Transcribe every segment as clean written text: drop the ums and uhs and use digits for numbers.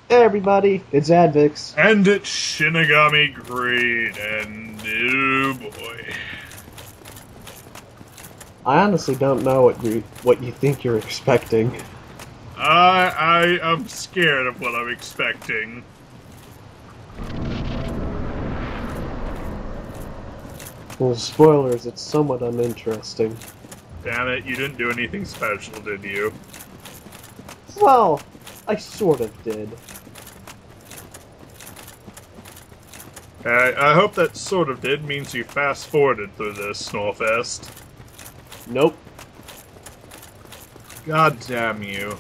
Hey everybody, it's Advix. And it's Shinigami Green, and oh boy. I honestly don't know what you think you're expecting. I am scared of what I'm expecting. Well, spoilers, it's somewhat uninteresting. Damn it, you didn't do anything special, did you? Well, I sort of did. I hope that sort of did means you fast forwarded through this, Snowfest. Nope. God damn you.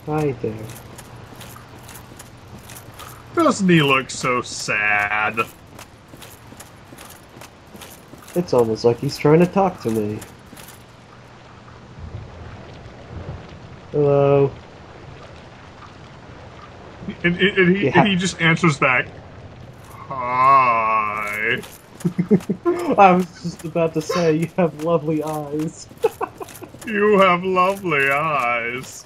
Hi there. Doesn't he look so sad? It's almost like he's trying to talk to me. Hello. And he just answers back, hi. I was just about to say, you have lovely eyes. You have lovely eyes.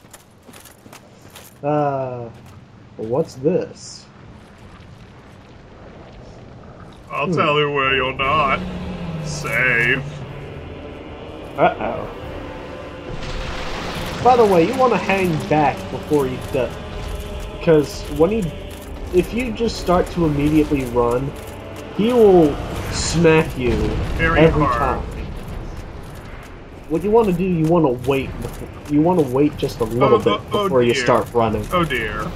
What's this? I'll tell you where you're not safe. Uh-oh. By the way, you want to hang back before you do, because if you just start to immediately run, he will smack you Very every hard. time. What you want to do, you want to wait. You want to wait just a little bit before you dear. start running. Oh dear.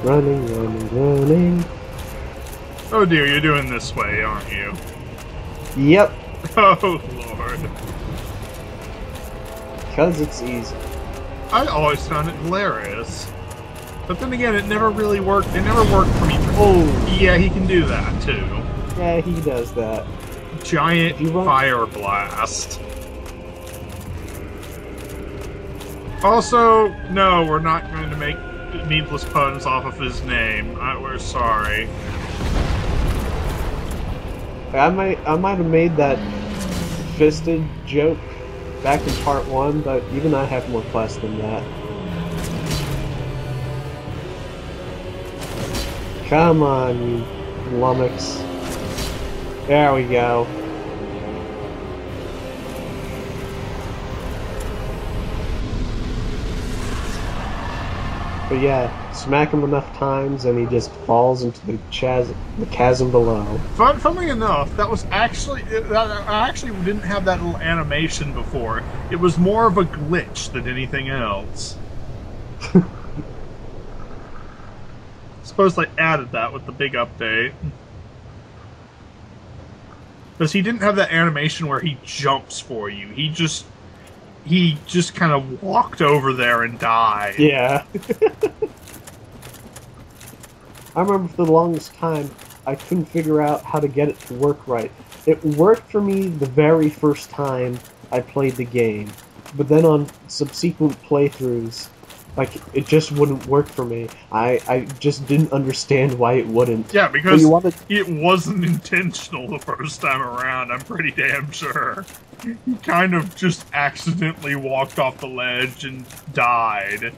Running. Oh dear, you're doing this way, aren't you? Yep, Oh lord. because it's easy. I always found it hilarious. But then again, it never really worked. It never worked for me. Oh, Yeah, he can do that too. yeah, he does that. Giant If you run- fire blast. Also, no, we're not going to make needless puns off of his name. We're sorry. I might have made that fisted joke back in part 1, but even I have more class than that. Come on, you lummox. There we go. But yeah, smack him enough times and he just falls into the chasm below. Funnily enough, that was actually I actually didn't have that little animation before. It was more of a glitch than anything else. Suppose they added that with the big update. Because he didn't have that animation where he jumps for you. He just kind of walked over there and died. Yeah. I remember for the longest time, I couldn't figure out how to get it to work right. It worked for me the very first time I played the game, but then on subsequent playthroughs, like, it just wouldn't work for me. I just didn't understand why it wouldn't. Yeah, because wanted... it wasn't intentional the first time around, I'm pretty damn sure. He kind of just accidentally walked off the ledge and died.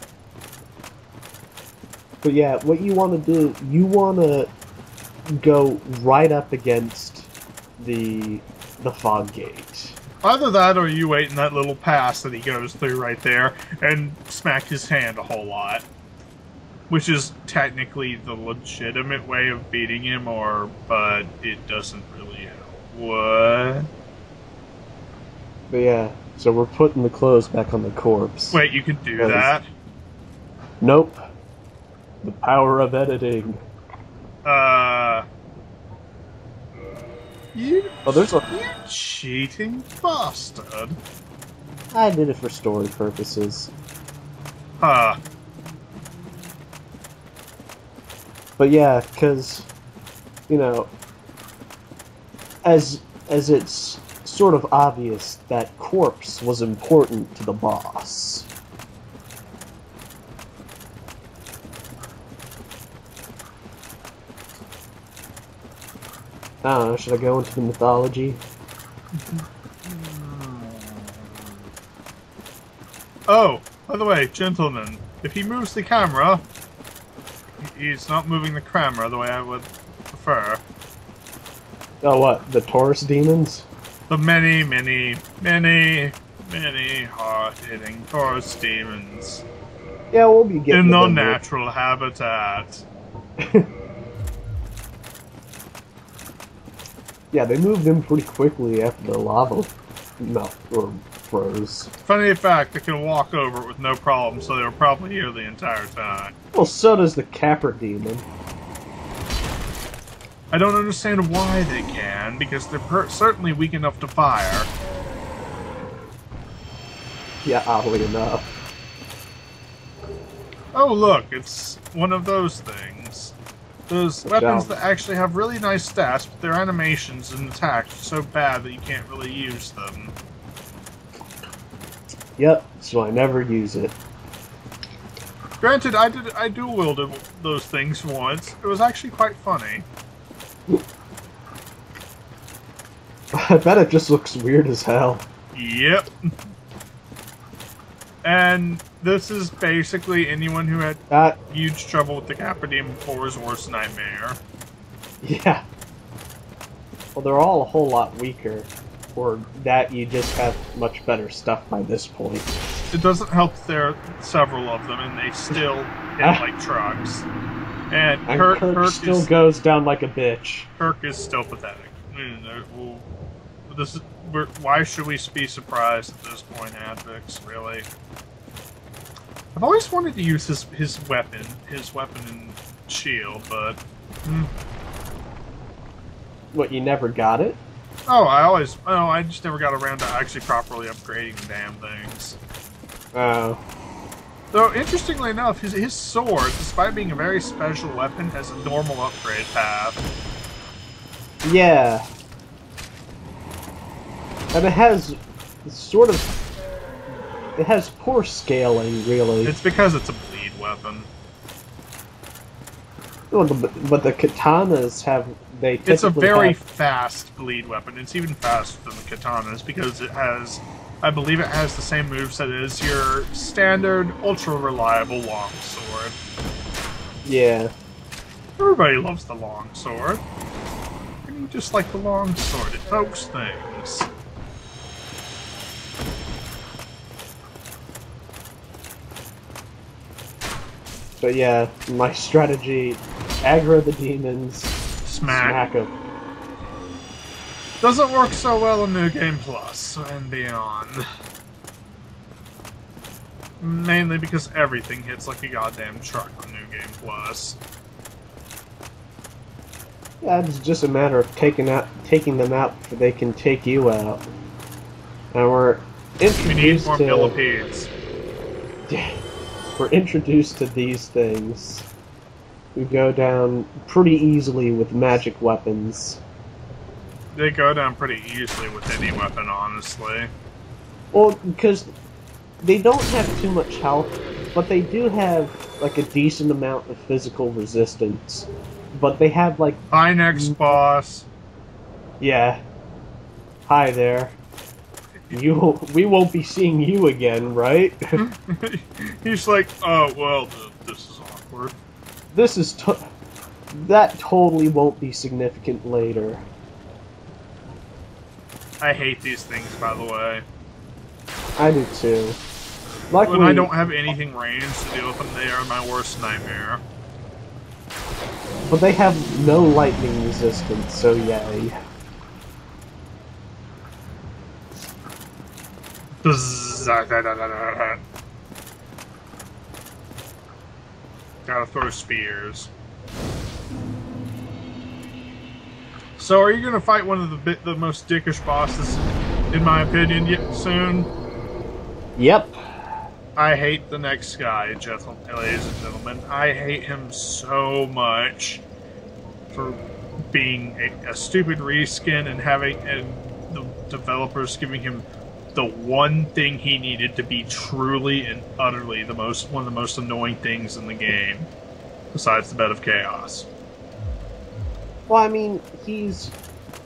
But yeah, what you want to do, you want to go right up against the fog gate. Either that or you wait in that little pass that he goes through right there and smack his hand a whole lot. Which is technically the legitimate way of beating him, but it doesn't really help. What? But yeah, so we're putting the clothes back on the corpse. Wait, you can do that? Nope. The power of editing. You there's a... You cheating bastard. I did it for story purposes. Huh. But yeah, because, you know, as it's sort of obvious that corpse was important to the boss. I don't know, should I go into the mythology? Oh, by the way, gentlemen, if he moves the camera, he's not moving the camera the way I would prefer. Oh, what? The Taurus demons? The many, many, many, many hard-hitting Taurus demons Yeah, we'll be getting in to their them natural habitat. Yeah, they moved in pretty quickly after the lava melt or froze. Funny fact, they can walk over it with no problem, so they were probably here the entire time. Well, so does the Capra demon. I don't understand why they can, because they're certainly weak enough to fire. Yeah, oddly enough. Oh look, it's one of those things. Those Watch weapons out. that actually have really nice stats, but their animations and attacks are so bad that you can't really use them. Yep, so I never use it. Granted, I dual wielded those things once. It was actually quite funny. I bet it just looks weird as hell. Yep. And this is basically anyone who had huge trouble with the Capra Demon 4's worst nightmare. Yeah. Well, they're all a whole lot weaker. Or that you just have much better stuff by this point. It doesn't help there are several of them, and they still hit like trucks. And Kirk still goes down like a bitch. Kirk is still pathetic. Why should we be surprised at this point, Advix, really? I've always wanted to use his weapon and shield, but... What, you never got it? I just never got around to actually properly upgrading the damn things. Oh. Though, interestingly enough, his sword, despite being a very special weapon, has a normal upgrade path. Yeah. And it has sort of... It has poor scaling, really. It's because it's a bleed weapon. Well, but the katanas have... It's a very fast bleed weapon. It's even faster than the katanas because it has... I believe it has the same moveset as your standard, ultra-reliable longsword. Yeah. Everybody loves the longsword. I mean, just like the longsword, it pokes things. But yeah, my strategy, aggro the demons, smack them. Doesn't work so well in New Game Plus and beyond. Mainly because everything hits like a goddamn truck on New Game Plus. Yeah, it's just a matter of taking them out before they can take you out. And we're introduced We need more to... millipedes. Yeah. We're introduced to these things. We go down pretty easily with magic weapons. They go down pretty easily with any weapon, honestly. Well, because they don't have too much health, but they do have like a decent amount of physical resistance. But they have like... Hi, next boss. Yeah. Hi there. We won't be seeing you again, right? He's like, oh, well, this is awkward. This is... That totally won't be significant later. I hate these things, by the way. I do too. Luckily, When I don't have anything ranged to deal with them, they are my worst nightmare. But they have no lightning resistance, so yay. Gotta throw spears. So, are you gonna fight one of the most dickish bosses, in my opinion, soon? Yep. I hate the next guy, ladies and gentlemen. I hate him so much for being a stupid reskin and the developers giving him the one thing he needed to be truly and utterly one of the most annoying things in the game, besides the Bed of Chaos. Well, I mean, he's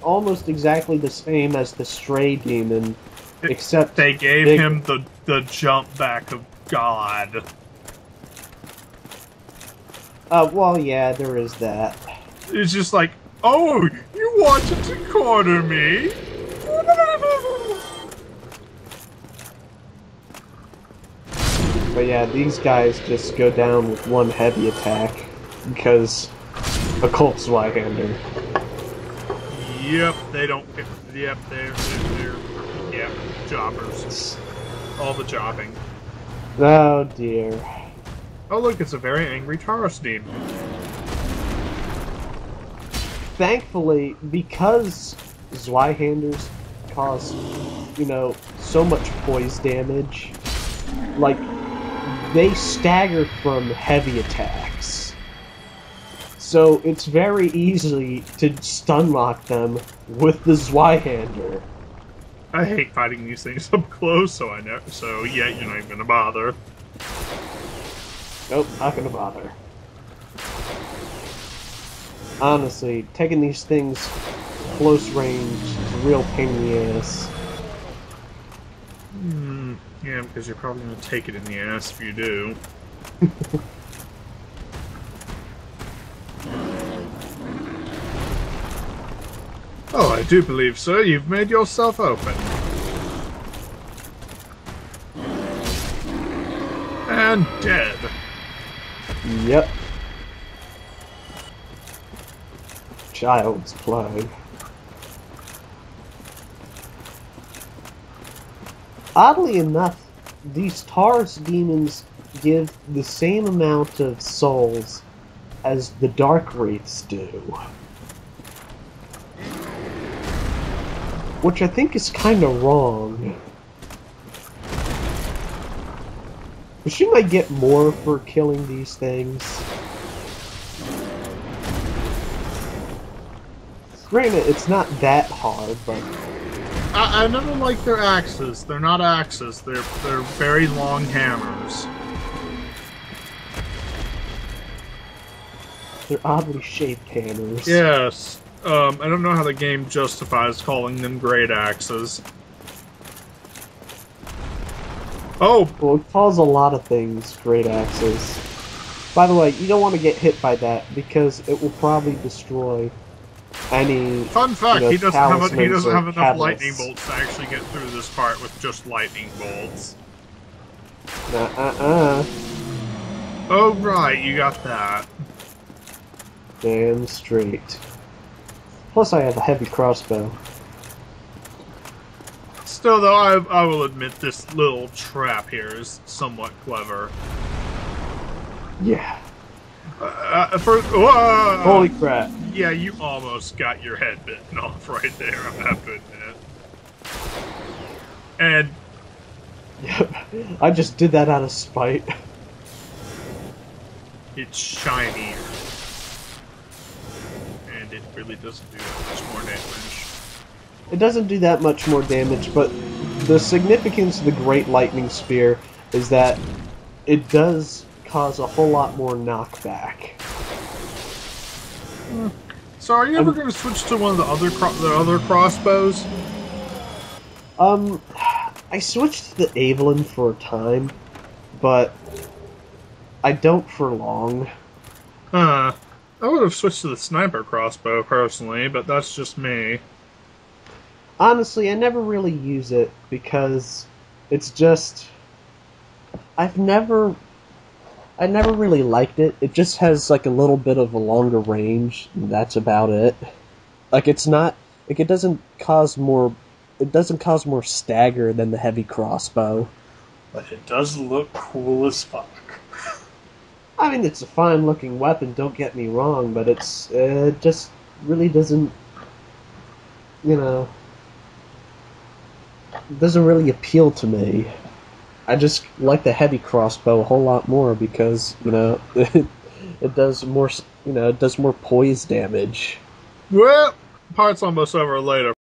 almost exactly the same as the Stray Demon, except they gave bigger. him the jump back of God. Well, yeah, there is that. It's just like, oh, you wanted to corner me? But yeah, these guys just go down with one heavy attack because Occult Zweihander. Yep, they don't. Yep, they're yep, jobbers. All the jobbing. Oh dear. Oh look, it's a very angry Taurus demon. Thankfully, because Zweihanders cause, so much poise damage, like, they stagger from heavy attacks. So it's very easy to stun lock them with the Zweihander. I hate fighting these things up close, so yeah, you're not even gonna bother. Nope, not gonna bother. Honestly, taking these things close range is a real pain in the ass. Yeah, because you're probably gonna take it in the ass if you do. Oh, I do believe, sir, you've made yourself open. And dead. Yep. Child's play. Oddly enough, these Taurus demons give the same amount of souls as the Dark Wraiths do. Which I think is kinda wrong. But shouldn't I get more for killing these things? Granted, it's not that hard, but... I never liked their axes. They're not axes. They're very long hammers. They're oddly shaped hammers. Yes. I don't know how the game justifies calling them great axes. Oh! Well, it calls a lot of things great axes. By the way, you don't want to get hit by that, because it will probably destroy any... Fun fact, he doesn't have enough catalysts. lightning bolts to actually get through this part with just lightning bolts. Oh right, you got that. Damn straight. Plus I have a heavy crossbow. Still though, I will admit this little trap here is somewhat clever. Yeah. Holy crap. Yeah, you almost got your head bitten off right there, I have to admit. And... Yep, I just did that out of spite. It's shinier. And it really doesn't do that much more damage. It doesn't do that much more damage, but the significance of the Great Lightning Spear is that it does cause a whole lot more knockback. So are you ever going to switch to one of the other crossbows? I switched to the Evelyn for a time, but I don't for long. I would have switched to the sniper crossbow personally, but that's just me. Honestly, I never really use it because it's just... I never really liked it. It just has like a little bit of a longer range, and that's about it. Like it doesn't cause more stagger than the heavy crossbow. But it does look cool as fuck. I mean, it's a fine looking weapon, don't get me wrong, but it just really doesn't, doesn't really appeal to me. I just like the heavy crossbow a whole lot more because, it does more, it does more poise damage. Well, part's almost over later.